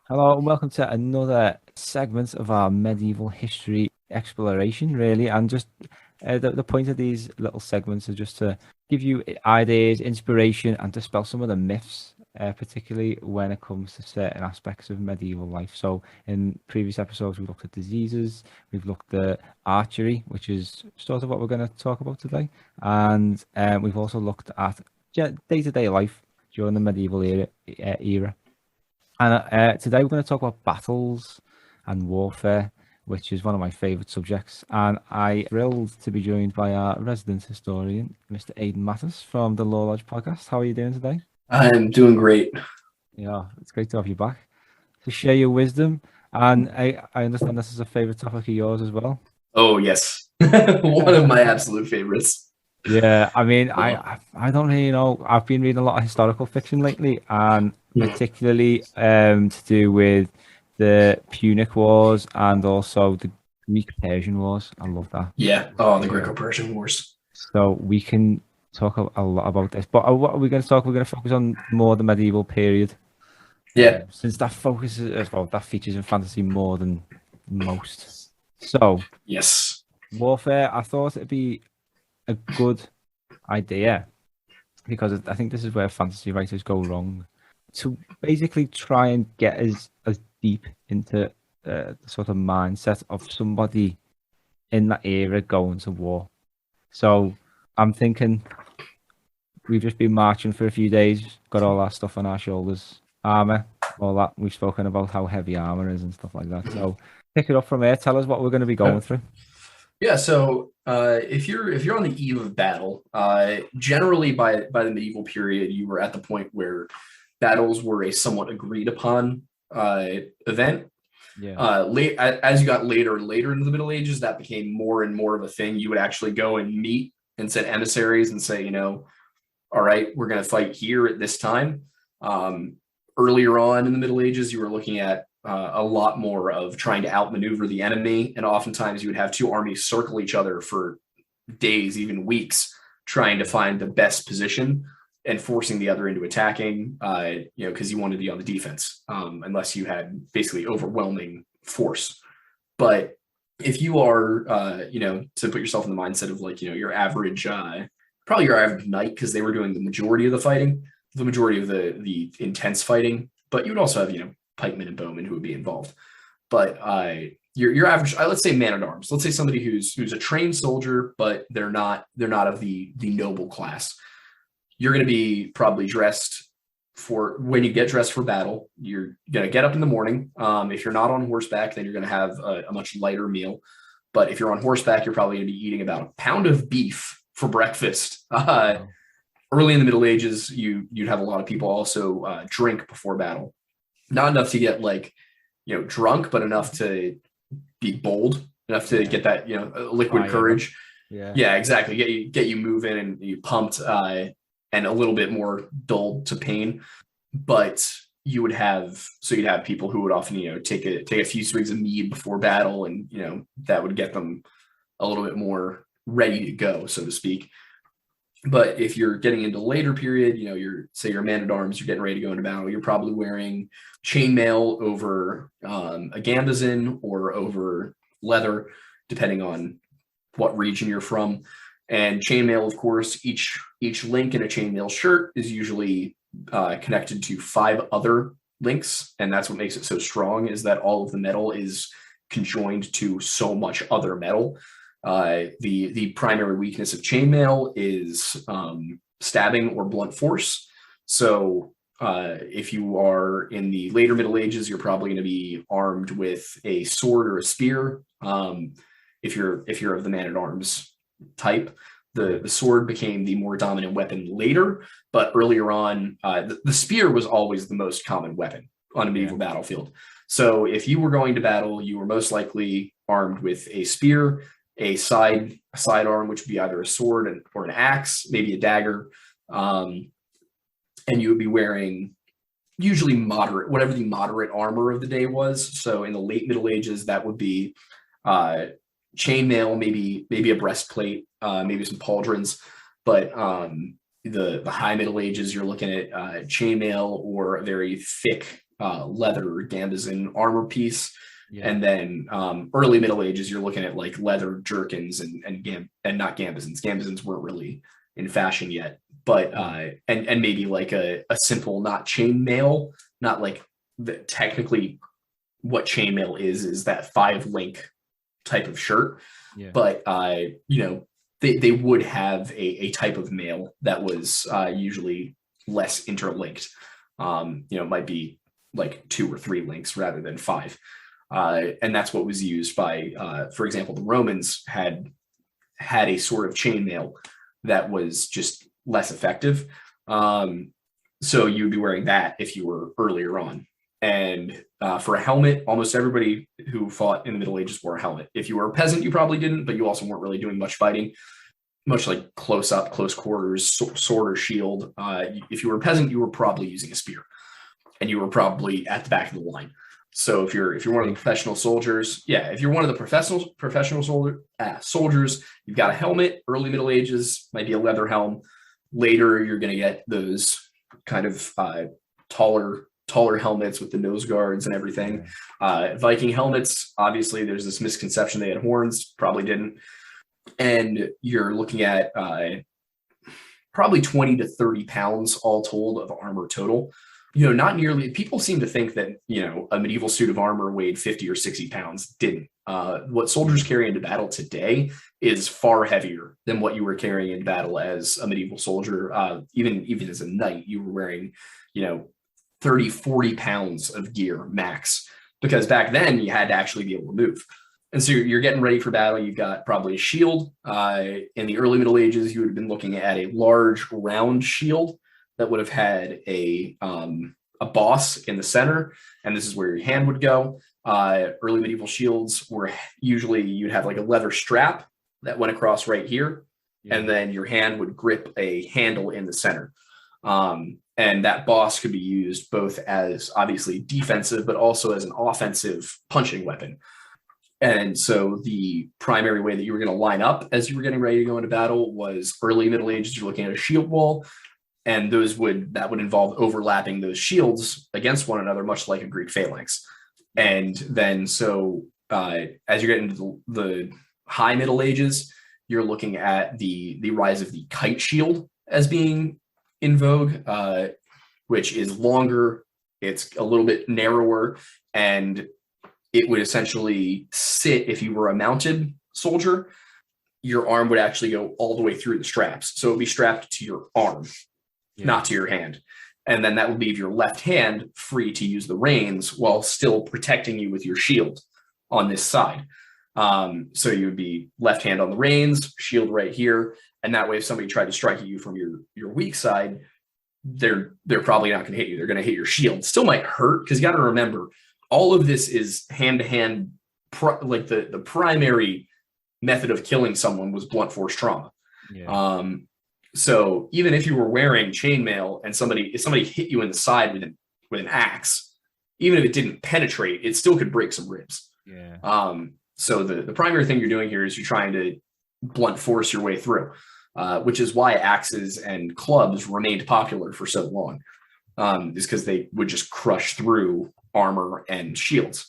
Hello and welcome to another segment of our medieval history exploration, really. And just the point of these little segments is just to give you ideas, inspiration, and dispel some of the myths, particularly when it comes to certain aspects of medieval life. So, in previous episodes, we've looked at diseases, we've looked at archery, which is sort of what we're going to talk about today, and we've also looked at day-to-day life during the medieval era. And today we're going to talk about battles and warfare, which is one of my favourite subjects. And I'm thrilled to be joined by our resident historian, Mr. Aidan Mattis from the Law Lodge podcast. How are you doing today? I'm doing great. Yeah, it's great to have you back to share your wisdom. And I understand this is a favourite topic of yours as well. Oh, yes. One of my absolute favorites. Yeah, I mean, Oh, I don't really know. I've been reading a lot of historical fiction lately, and mm, particularly to do with the Punic Wars and also the Greek-Persian Wars. I love that. yeah. Oh, the Yeah. Greco-Persian Wars. So we can talk a lot about this, but what are we going to talk? We're going to focus on more the medieval period, Yeah. since that focuses as well, that features in fantasy more than most. So Yes. warfare, I thought it'd be a good idea because I think this is where fantasy writers go wrong. To basically try and get as deep into the sort of mindset of somebody in that era going to war. So I'm thinking we've just been marching for a few days, got all our stuff on our shoulders, armor, all that. We've spoken about how heavy armor is and stuff like that. So pick it up from here. Tell us what we're going to be going through. Yeah. So, if you're on the eve of battle, generally by the medieval period, you were at the point where battles were a somewhat agreed upon event. Yeah. As you got later and later into the Middle Ages, that became more and more of a thing. You would actually go and meet and send emissaries and say, all right, we're going to fight here at this time. Um, Earlier on in the Middle Ages, you were looking at a lot more of trying to outmaneuver the enemy, and oftentimes you would have two armies circle each other for days, even weeks, trying to find the best position and forcing the other into attacking. Because you wanted to be on the defense, unless you had basically overwhelming force. But if you are, to put yourself in the mindset of like, your average probably your average knight, because they were doing the majority of the fighting, the majority of the intense fighting. But you would also have pikemen and bowmen who would be involved. But your average, let's say man at arms. Let's say somebody who's a trained soldier, but they're not of the noble class. You're going to be probably dressed for when you get dressed for battle. You're going to get up in the morning. If you're not on horseback, then you're going to have a much lighter meal. But if you're on horseback, you're probably going to be eating about a pound of beef for breakfast. Wow. Early in the Middle Ages, you'd have a lot of people also drink before battle. Not enough to get like drunk, but enough to be bold, enough to Yeah. get that liquid Fire them. courage. Yeah. Yeah, exactly. Get you moving and you pumped, and a little bit more dulled to pain. But you'd have people who would often take a few swigs of mead before battle, and that would get them a little bit more ready to go, so to speak. But if you're getting into later period, you're man at arms, you're getting ready to go into battle, you're probably wearing chainmail over a gambesson or over leather, depending on what region you're from. And chainmail, of course, each link in a chainmail shirt is usually connected to five other links, and that's what makes it so strong. Is that all of the metal is conjoined to so much other metal. The primary weakness of chainmail is stabbing or blunt force. So if you are in the later Middle Ages, you're probably going to be armed with a sword or a spear. If you're of the man at arms type, the sword became the more dominant weapon later, but earlier on, the spear was always the most common weapon on a Yeah. medieval battlefield. So if you were going to battle, you were most likely armed with a spear, a sidearm, which would be either a sword or an axe, maybe a dagger, and you would be wearing usually whatever the moderate armor of the day was. So in the late Middle Ages, that would be uh, chainmail, maybe a breastplate, maybe some pauldrons. But the high Middle Ages, you're looking at chainmail or a very thick leather or gambesson armor piece. Yeah. And then early Middle Ages, you're looking at like leather jerkins and not gambesons. Gambesons weren't really in fashion yet, but and maybe like a simple not chainmail, not like technically what chainmail is that 5-link type of shirt. Yeah. But you know, they would have a type of mail that was usually less interlinked. You know, it might be like 2 or 3 links rather than 5. And that's what was used by, for example, the Romans had a sort of chainmail that was just less effective. So you would be wearing that if you were earlier on. And for a helmet, almost everybody who fought in the Middle Ages wore a helmet. If you were a peasant, you probably didn't, but you also weren't really doing much fighting, much like close up, close quarters, sword or shield. If you were a peasant, you were probably using a spear, and you were probably at the back of the line. So if you're one of the professional soldiers, if you're one of the professional soldiers, you've got a helmet. Early Middle Ages might be a leather helm. Later, you're going to get those kind of taller helmets with the nose guards and everything. Viking helmets, obviously, there's this misconception they had horns. Probably didn't. And you're looking at probably 20 to 30 pounds all told of armor total. You know, not nearly. People seem to think that, you know, a medieval suit of armor weighed 50 or 60 pounds. Didn't. What soldiers carry into battle today is far heavier than what you were carrying in battle as a medieval soldier. Even as a knight, you were wearing, you know, 30, 40 pounds of gear max, because back then you had to actually be able to move. And so you're getting ready for battle. You've got probably a shield. In the early Middle Ages, you would have been looking at a large round shield that would have had a boss in the center, and this is where your hand would go. Early medieval shields were usually, you'd have like a leather strap that went across right here, and then your hand would grip a handle in the center. And that boss could be used both as obviously defensive, but also as an offensive punching weapon. And so the primary way that you were going to line up as you were getting ready to go into battle was early Middle Ages, you're looking at a shield wall. And that would involve overlapping those shields against one another, much like a Greek phalanx. And then so as you get into the high Middle Ages, you're looking at the rise of the kite shield as being in vogue, which is longer, it's a little bit narrower, and it would essentially sit, if you were a mounted soldier, your arm would actually go all the way through the straps. So it would be strapped to your arm, not to your hand. And then that would leave your left hand free to use the reins while still protecting you with your shield on this side. So you would be left hand on the reins, shield right here. And that way, if somebody tried to strike at you from your weak side, they're probably not going to hit you. They're going to hit your shield. Still might hurt, because you got to remember, all of this is hand-to-hand. Like the primary method of killing someone was blunt force trauma. So even if you were wearing chainmail and if somebody hit you in the side with an axe, even if it didn't penetrate, it still could break some ribs. So the primary thing you're doing here is you're trying to blunt force your way through, which is why axes and clubs remained popular for so long, is because they would just crush through armor and shields.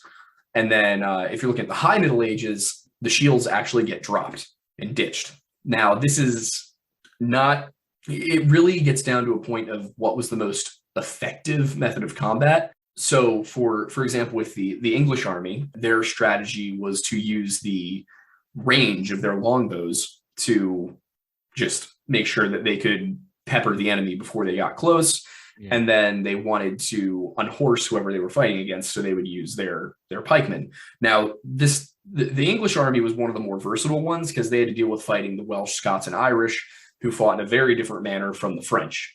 And then if you're looking at the high Middle Ages, the shields actually get dropped and ditched. Now, this is not, it really gets down to a point of what was the most effective method of combat. So for example, with the English army, their strategy was to use the range of their longbows to just make sure that they could pepper the enemy before they got close. And then they wanted to unhorse whoever they were fighting against, so they would use their pikemen. Now, the English army was one of the more versatile ones, because they had to deal with fighting the Welsh, Scots, and Irish, who fought in a very different manner from the French.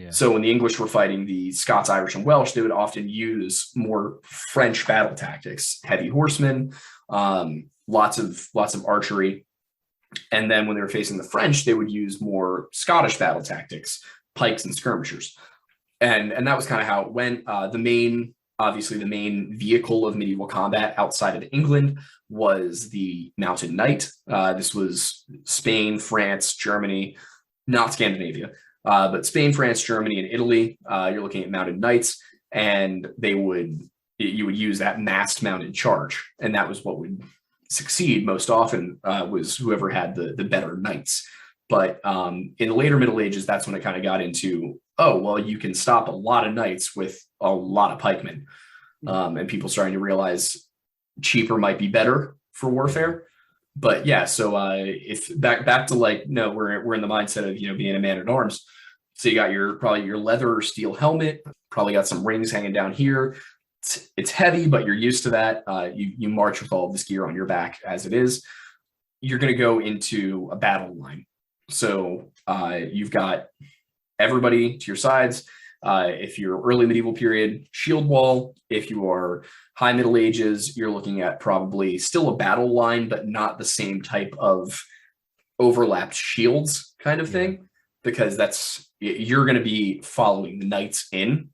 So when the English were fighting the Scots, Irish, and Welsh, they would often use more French battle tactics, heavy horsemen, lots of archery. And then when they were facing the French, they would use more Scottish battle tactics, pikes and skirmishers. And that was kind of how it went. The main vehicle of medieval combat outside of England was the mounted knight. This was Spain, France, Germany, not Scandinavia, but Spain, France, Germany, and Italy. You're looking at mounted knights. and you would use that mast mounted charge, and that was what would succeed most often, was whoever had the better knights. But in the later Middle Ages, that's when it kind of got into, oh, well, you can stop a lot of knights with a lot of pikemen, and people starting to realize cheaper might be better for warfare. But yeah, so if back to like, no, we're in the mindset of, you know, being a man at arms. So you got probably your leather or steel helmet, probably got some rings hanging down here. It's heavy, but you're used to that. You march with all of this gear on your back as it is. You're going to go into a battle line. So you've got everybody to your sides. If you're early medieval period, shield wall. If you are high Middle Ages, you're looking at probably still a battle line, but not the same type of overlapped shields kind of thing, because you're going to be following the knights in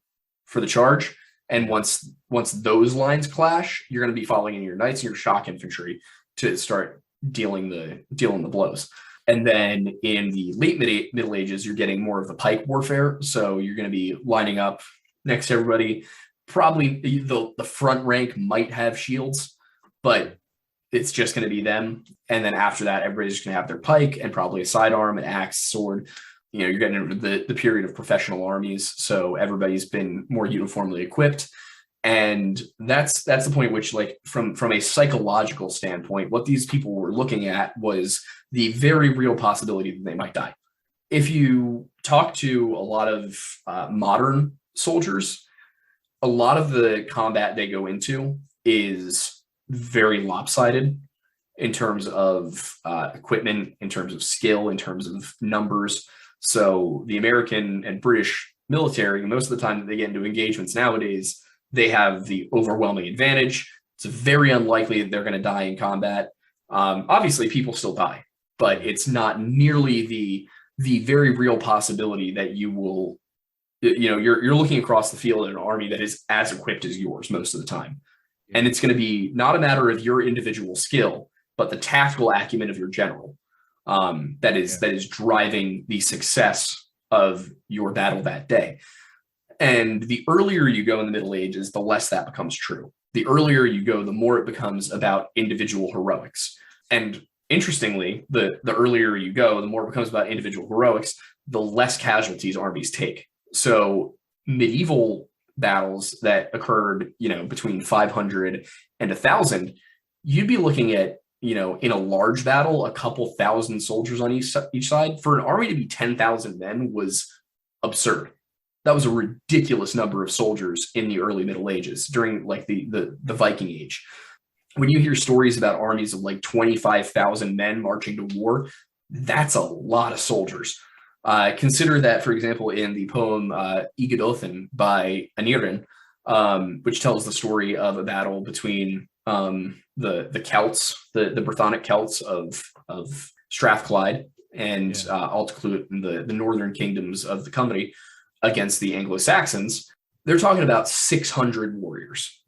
for the charge. And once those lines clash, you're going to be following in your knights and your shock infantry to start dealing the blows. And then in the late Middle Ages, you're getting more of the pike warfare. So you're going to be lining up next to everybody. Probably the front rank might have shields, but it's just going to be them. And then after that, everybody's just going to have their pike and probably a sidearm, an axe, sword. You know, you're getting into the period of professional armies. So everybody's been more uniformly equipped. And that's the point at which, like, from a psychological standpoint, what these people were looking at was the very real possibility that they might die. If you talk to a lot of modern soldiers, a lot of the combat they go into is very lopsided in terms of equipment, in terms of skill, in terms of numbers. So the American and British military, most of the time that they get into engagements nowadays, they have the overwhelming advantage. It's very unlikely that they're going to die in combat. Obviously, people still die, but it's not nearly the very real possibility that you will, you know, you're looking across the field at an army that is as equipped as yours most of the time. And it's going to be not a matter of your individual skill, but the tactical acumen of your general that is driving the success of your battle that day. And the earlier you go in the Middle Ages, the less that becomes true. The earlier you go, the more it becomes about individual heroics. And interestingly, the earlier you go, the more it becomes about individual heroics, the less casualties armies take. So medieval battles that occurred, you know, between 500 and 1,000, you'd be looking at, you know, in a large battle, a couple thousand soldiers on each side. For an army to be 10,000 men was absurd. That was a ridiculous number of soldiers in the early Middle Ages during like the Viking Age. When you hear stories about armies of like 25,000 men marching to war, that's a lot of soldiers. Consider that, for example, in the poem Igadothin by Aneurin, which tells the story of a battle between the Celts, the Brythonic Celts of Strathclyde and Altclut and the northern kingdoms of the Company against the Anglo-Saxons. They're talking about 600 warriors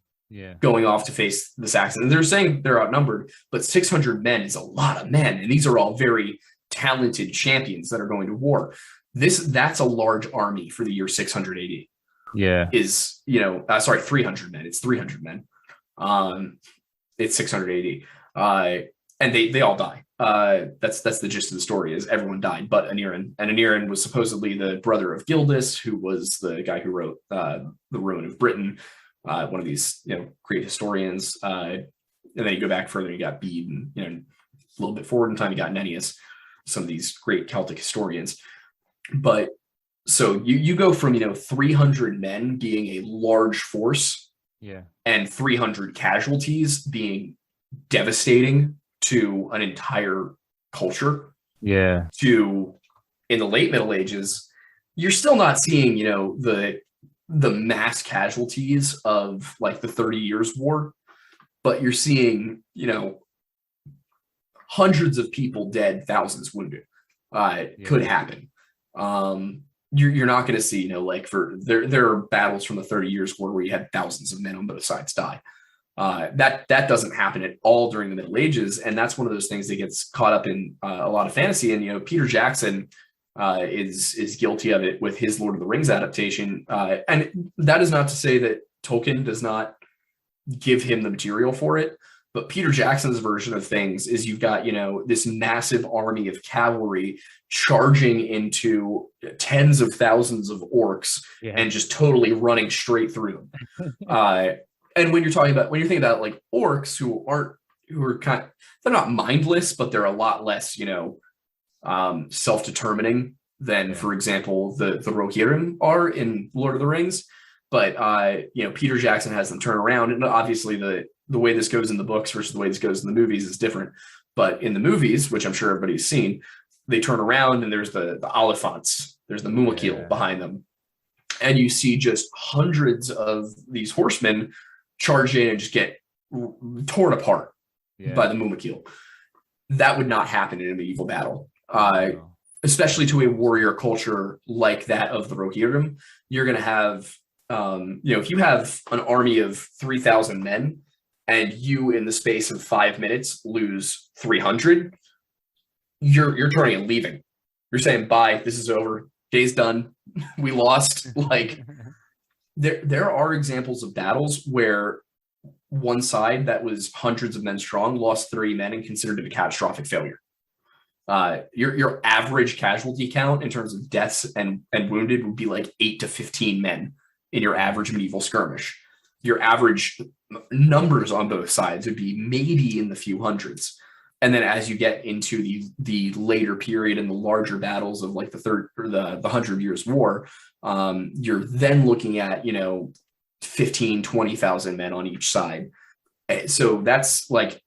going off to face the Saxons. They're saying they're outnumbered, but 600 men is a lot of men, and these are all very talented champions that are going to war. That's a large army for the year 600 AD. Is, you know, sorry, 300 men. It's 300 men. It's 600 AD. And they all die. That's the gist of the story, is everyone died but Aneurin. And Aneurin was supposedly the brother of Gildas, who was the guy who wrote The Ruin of Britain, one of these, you know, great historians. And then you go back further, you got Bede, and, you know, a little bit forward in time, you got Nennius, some of these great Celtic historians. But so you go from, you know, 300 men being a large force, and 300 casualties being devastating to an entire culture, to, in the late Middle Ages, you're still not seeing, you know, the mass casualties of like the 30 Years' War, but you're seeing, you know, hundreds of people dead, thousands wounded. Could happen. You're not going to see, you know, like there are battles from the 30 Years' War where you had thousands of men on both sides die. That doesn't happen at all during the Middle Ages, and that's one of those things that gets caught up in a lot of fantasy. And, you know, Peter Jackson is guilty of it with his Lord of the Rings adaptation. And that is not to say that Tolkien does not give him the material for it. But Peter Jackson's version of things is you've got, this massive army of cavalry charging into tens of thousands of orcs and just totally running straight through them. And when you're thinking about like orcs who are they're not mindless, but they're a lot less, self-determining than, for example, the Rohirrim are in Lord of the Rings. But Peter Jackson has them turn around, and obviously the way this goes in the books versus the way this goes in the movies is different. But in the movies, which I'm sure everybody's seen, they turn around and there's the Oliphants, there's the Mumakil behind them, and you see just hundreds of these horsemen charge in and just get torn apart by the Mumakil. That would not happen in a medieval battle, especially to a warrior culture like that of the Rohirrim. You're going to have if you have an army of 3,000 men and you in the space of 5 minutes lose 300, you're turning and leaving. You're saying, bye, this is over, day's done, we lost. Like there are examples of battles where one side that was hundreds of men strong lost 30 men and considered it a catastrophic failure. Your average casualty count in terms of deaths and wounded would be like 8 to 15 men in your average medieval skirmish. Your average numbers on both sides would be maybe in the few hundreds. And then as you get into the later period and the larger battles of like the 100 Years' War, you're then looking at, 15, 20,000 men on each side. So that's like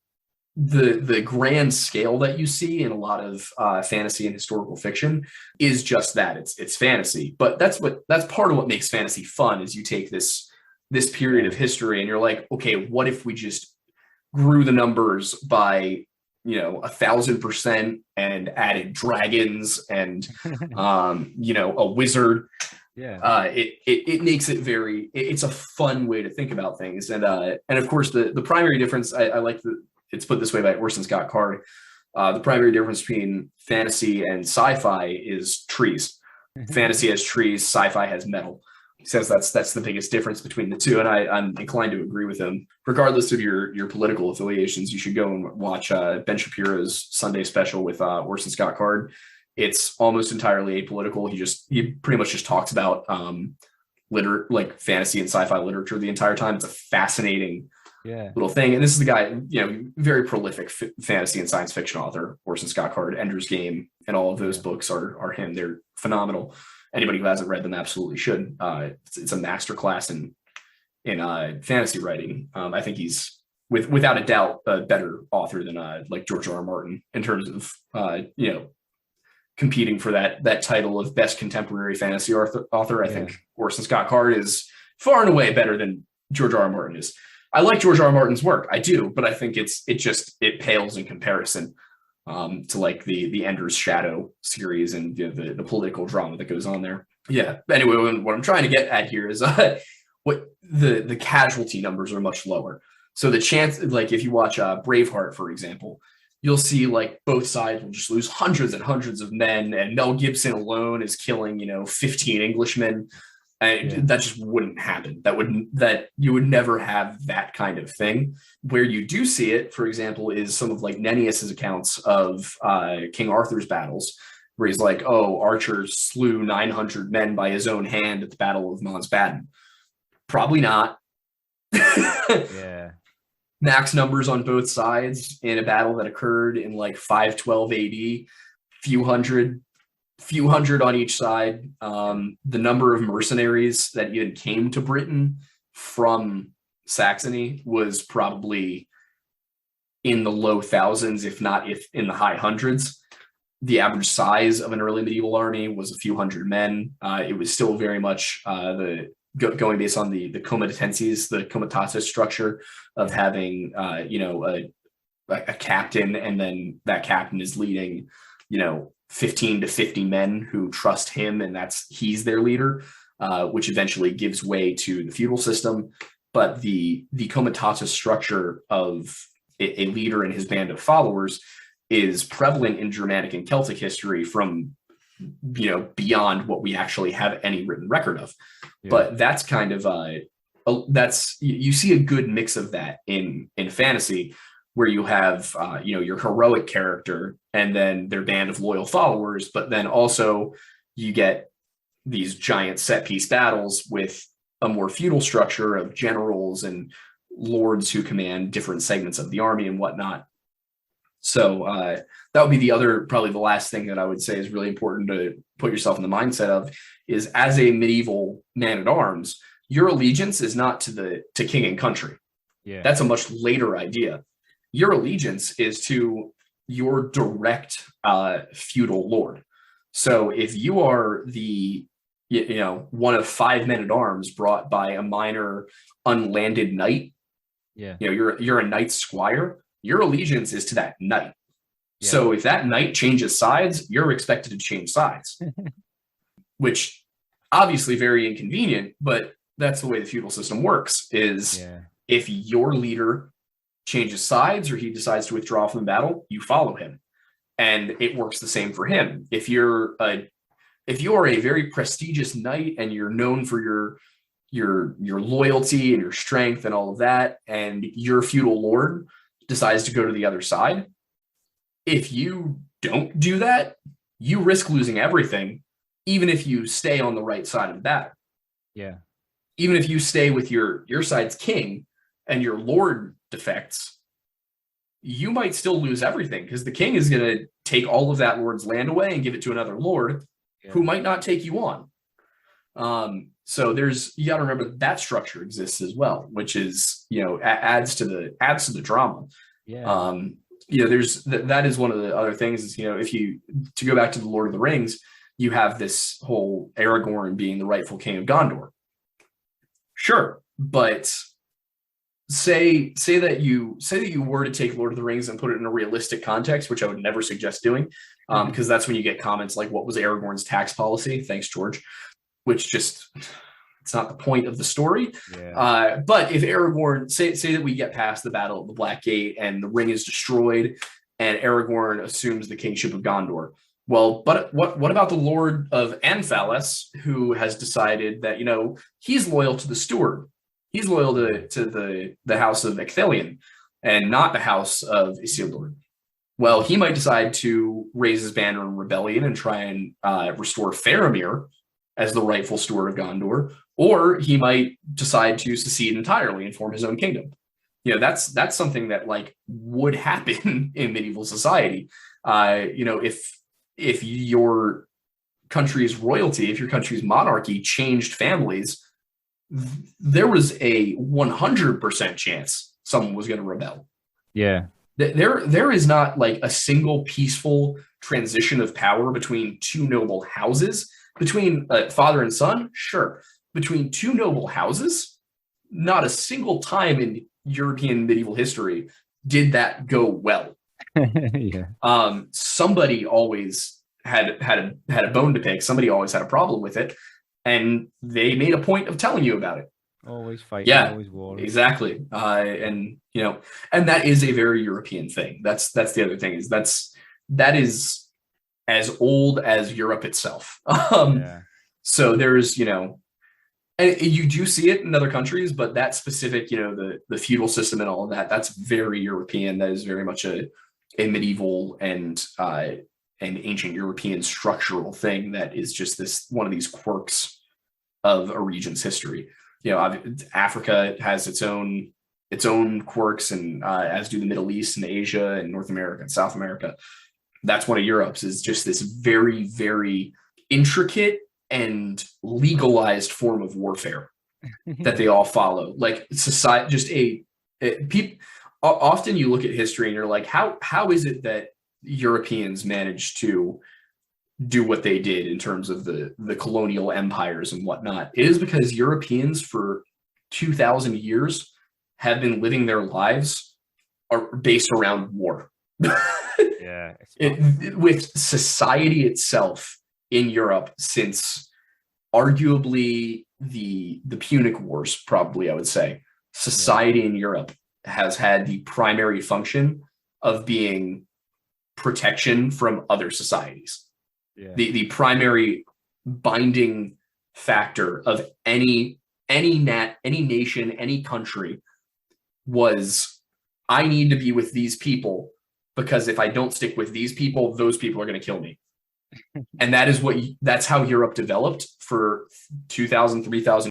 the grand scale that you see in a lot of fantasy and historical fiction is just that. It's fantasy, but that's part of what makes fantasy fun. Is you take this period of history and you're like, okay, what if we just grew the numbers by 1,000% and added dragons and a wizard. It makes it it's a fun way to think about things. And of course the primary difference, I like it's put this way by Orson Scott Card. The primary difference between fantasy and sci-fi is trees. Fantasy has trees, sci-fi has metal. He says that's the biggest difference between the two, and I'm inclined to agree with him. Regardless of your political affiliations, you should go and watch Ben Shapiro's Sunday special with Orson Scott Card. It's almost entirely apolitical. He pretty much just talks about like fantasy and sci-fi literature the entire time. It's a fascinating little thing. And this is the guy, very prolific fantasy and science fiction author, Orson Scott Card. Ender's Game and all of those books are him. They're phenomenal. Anybody who hasn't read them absolutely should. It's a masterclass in fantasy writing. I think he's without a doubt a better author than like George R. R. Martin in terms of competing for that title of best contemporary fantasy author. I think Orson Scott Card is far and away better than George R. R. Martin is. I like George R. R. Martin's work, I do, but I think it pales in comparison to like the Ender's Shadow series and the political drama that goes on there. Yeah. Anyway, what I'm trying to get at here is what the casualty numbers are much lower. So the chance, like if you watch Braveheart, for example, you'll see like both sides will just lose hundreds and hundreds of men, and Mel Gibson alone is killing 15 Englishmen. That just wouldn't happen. That you would never have that kind of thing. Where you do see it, for example, is some of like Nennius's accounts of King Arthur's battles, where he's like, "Oh, Archer slew 900 men by his own hand at the Battle of Mons Baden." Probably not. Max numbers on both sides in a battle that occurred in like 512 AD, few hundred on each side. The number of mercenaries that even came to Britain from Saxony was probably in the low thousands, if in the high hundreds. The average size of an early medieval army was a few hundred men. It was still very much going based on the comitatenses, the comitatus structure of having a captain, and then that captain is leading 15 to 50 men who trust him, and he's their leader, which eventually gives way to the feudal system. But the comitatus structure of a leader and his band of followers is prevalent in Germanic and Celtic history from beyond what we actually have any written record of. Yeah. But that's kind of that's you see a good mix of that in fantasy, where you have your heroic character and then their band of loyal followers, but then also you get these giant set piece battles with a more feudal structure of generals and lords who command different segments of the army and whatnot. So that would be probably the last thing that I would say is really important to put yourself in the mindset of, is as a medieval man at arms, your allegiance is not to king and country. Yeah. That's a much later idea. Your allegiance is to your direct feudal lord. So if you are the one of 5 men at arms brought by a minor unlanded knight, you're a knight's squire, your allegiance is to that knight. Yeah. So if that knight changes sides, you're expected to change sides, which obviously very inconvenient, but that's the way the feudal system works, is if your leader changes sides or he decides to withdraw from the battle, you follow him. And it works the same for him. If you're a very prestigious knight and you're known for your loyalty and your strength and all of that, and your feudal lord decides to go to the other side, if you don't do that, you risk losing everything, even if you stay on the right side of the battle. Yeah. Even if you stay with your side's king and your lord defects, you might still lose everything, because the king is going to take all of that lord's land away and give it to another lord who might not take you on. So you got to remember that structure exists as well, which is, adds to the drama. Yeah. That is one of the other things is, to go back to the Lord of the Rings, you have this whole Aragorn being the rightful king of Gondor. Sure. But say that you were to take Lord of the Rings and put it in a realistic context, which I would never suggest doing, because that's when you get comments like, what was Aragorn's tax policy? Thanks, George. Which just, it's not the point of the story. Yeah. But if Aragorn, say that we get past the Battle of the Black Gate and the ring is destroyed and Aragorn assumes the kingship of Gondor. Well, but what about the Lord of Anfalis, who has decided that, he's loyal to the Steward. He's loyal to the house of Ecthelion and not the house of Isildur. Well, he might decide to raise his banner in rebellion and try and restore Faramir as the rightful steward of Gondor, or he might decide to secede entirely and form his own kingdom. That's something that would happen in medieval society. If your country's royalty, if your country's monarchy changed families, there was a 100% chance someone was going to rebel. Yeah. There is not a single peaceful transition of power between two noble houses. Between father and son, sure. Between two noble houses, not a single time in European medieval history did that go well. Yeah. Somebody always had a bone to pick. Somebody always had a problem with it, and they made a point of telling you about it. Always fighting, always war. Exactly. And that is a very European thing. That's the other thing, is that is as old as Europe itself. So there's, and you do see it in other countries, but that specific, the feudal system and all of that, that's very European. That is very much a medieval and ancient European structural thing that is just one of these quirks of a region's history. Africa has its own quirks, and as do the Middle East and Asia and North America and South America. That's one of Europe's, is just this very, very intricate and legalized form of warfare that they all follow. Society, just often you look at history and you're like, how is it that Europeans managed to do what they did in terms of the colonial empires and whatnot? It is because Europeans for 2,000 years have been living their lives based around war. Yeah, with society itself in Europe since arguably the Punic Wars, probably, I would say, society in Europe has had the primary function of being protection from other societies. Yeah. The primary binding factor of any nation, any country was, I need to be with these people, because if I don't stick with these people, those people are going to kill me. And that's how Europe developed for 2,000, 3,000